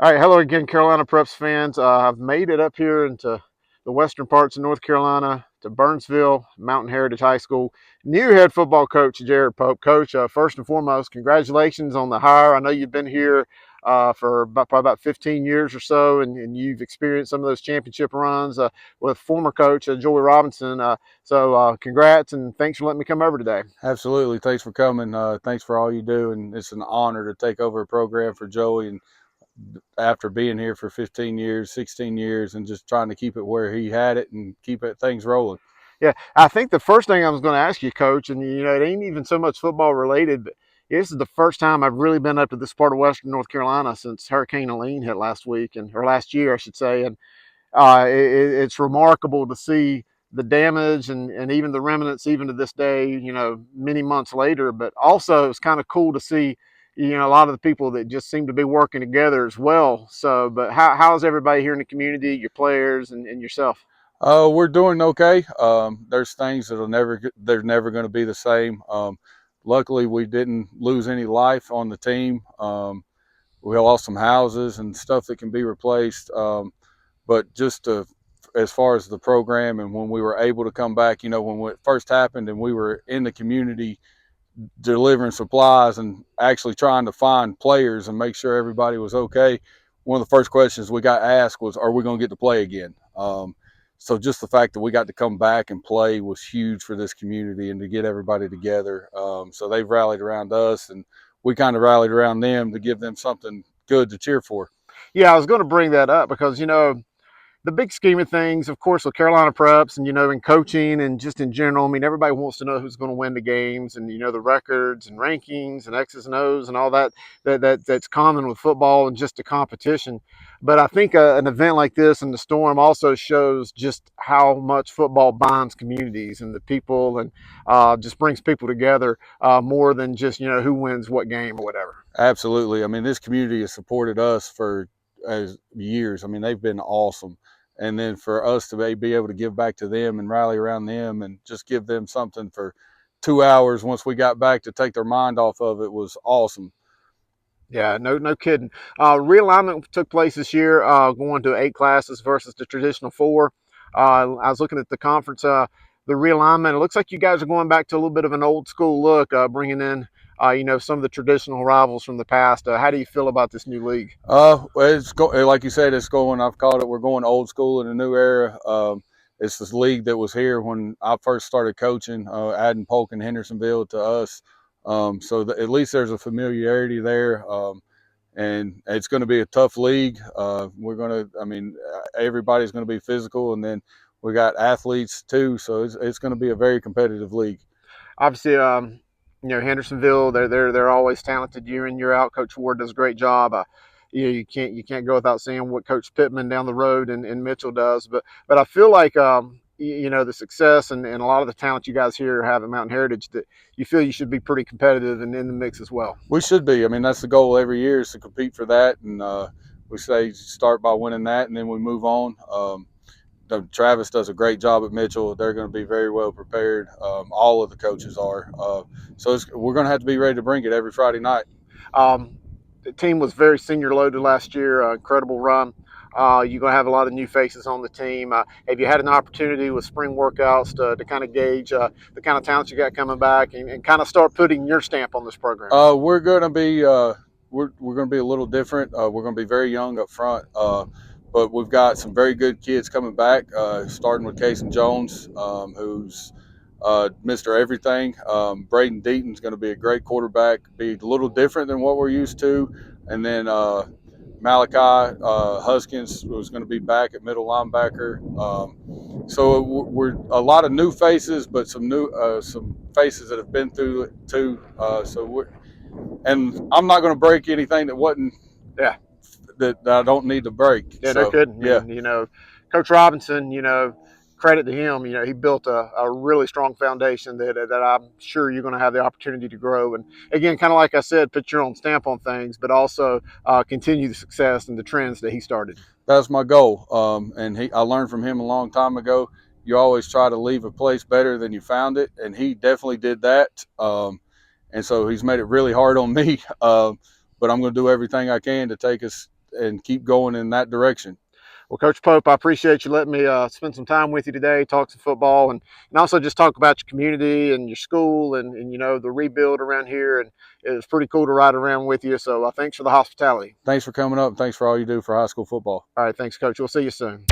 All right, hello again, Carolina Preps fans. I've made it up here into the western parts of North Carolina to Burnsville, Mountain Heritage High School. New head football coach, Jered Pope. Coach, first and foremost, congratulations on the hire. I know you've been here for probably about 15 years or so, and you've experienced some of those championship runs with former coach Joey Robinson. So congrats, and thanks for letting me come over today. Absolutely. Thanks for coming. Thanks for all you do. And it's an honor to take over a program for Joey. And after being here for 15 years, 16 years, and just trying to keep it where he had it and keep things rolling. Yeah, I think the first thing I was going to ask you, Coach, and it ain't even so much football related, but this is the first time I've really been up to this part of Western North Carolina since Hurricane Helene hit last week, or last year, I should say. And it's remarkable to see the damage and even the remnants, even to this day, many months later. But also, it's kind of cool to see, a lot of the people that just seem to be working together as well. So, but how's everybody here in the community, your players and yourself? We're doing okay. There's things they're never going to be the same. Luckily, we didn't lose any life on the team. We lost some houses and stuff that can be replaced. But as far as the program and when we were able to come back, when it first happened and we were in the community delivering supplies and actually trying to find players and make sure everybody was okay, one of the first questions we got asked was, are we going to get to play again? So just the fact that we got to come back and play was huge for this community and to get everybody together. So they've rallied around us, and we kind of rallied around them to give them something good to cheer for. Yeah, I was going to bring that up because, the big scheme of things, of course, with Carolina Preps and, in coaching and just in general, I mean, everybody wants to know who's going to win the games and, the records and rankings and X's and O's and all that's common with football and just a competition. But I think an event like this and the Storm also shows just how much football binds communities and the people and just brings people together more than just, who wins what game or whatever. Absolutely. I mean, this community has supported us for as years. I mean, they've been awesome. And then for us to be able to give back to them and rally around them and just give them something for 2 hours once we got back to take their mind off of it was awesome. Yeah, no kidding. Realignment took place this year, going to 8 classes versus the traditional 4. I was looking at the conference, the realignment. It looks like you guys are going back to a little bit of an old school look, bringing in, some of the traditional rivals from the past. How do you feel about this new league? Like you said, it's going. I've called it. We're going old school in a new era. It's this league that was here when I first started coaching, adding Polk and Hendersonville to us. At least there's a familiarity there, and it's going to be a tough league. Everybody's going to be physical, and then we got athletes too, so it's going to be a very competitive league. Obviously, Hendersonville, they're always talented year in year out. Coach Ward does a great job. You can't go without seeing what Coach Pittman down the road and Mitchell does. But I feel like the success and a lot of the talent you guys here have at Mountain Heritage, that you feel you should be pretty competitive and in the mix as well. We should be. I mean, that's the goal every year is to compete for that, and we say start by winning that, and then we move on. Travis does a great job at Mitchell. They're going to be very well prepared. All of the coaches are. We're going to have to be ready to bring it every Friday night. The team was very senior loaded last year. Incredible run. You're going to have a lot of new faces on the team. Have you had an opportunity with spring workouts to kind of gauge the kind of talent you got coming back and kind of start putting your stamp on this program? We're going to be we're going to be a little different. We're going to be very young up front. But we've got some very good kids coming back, starting with Casey Jones, who's Mr. Everything. Braden Deaton's going to be a great quarterback, be a little different than what we're used to. And then Malachi Huskins was going to be back at middle linebacker. So we're a lot of new faces, but some faces that have been through it too. And I'm not going to break anything that wasn't. Yeah. That I don't need to break. Yeah, no kidding. Yeah. Coach Robinson, credit to him. He built a really strong foundation that I'm sure you're going to have the opportunity to grow. And again, kind of like I said, put your own stamp on things, but also continue the success and the trends that he started. That's my goal. I learned from him a long time ago. You always try to leave a place better than you found it, and he definitely did that. And so he's made it really hard on me. But I'm going to do everything I can to take us and keep going in that direction. Well, Coach Pope, I appreciate you letting me spend some time with you today, talk some football, and also just talk about your community and your school and you know the rebuild around here. And it was pretty cool to ride around with you. So thanks for the hospitality. Thanks for coming up, and thanks for all you do for high school football. All right, thanks, Coach. We'll see you soon.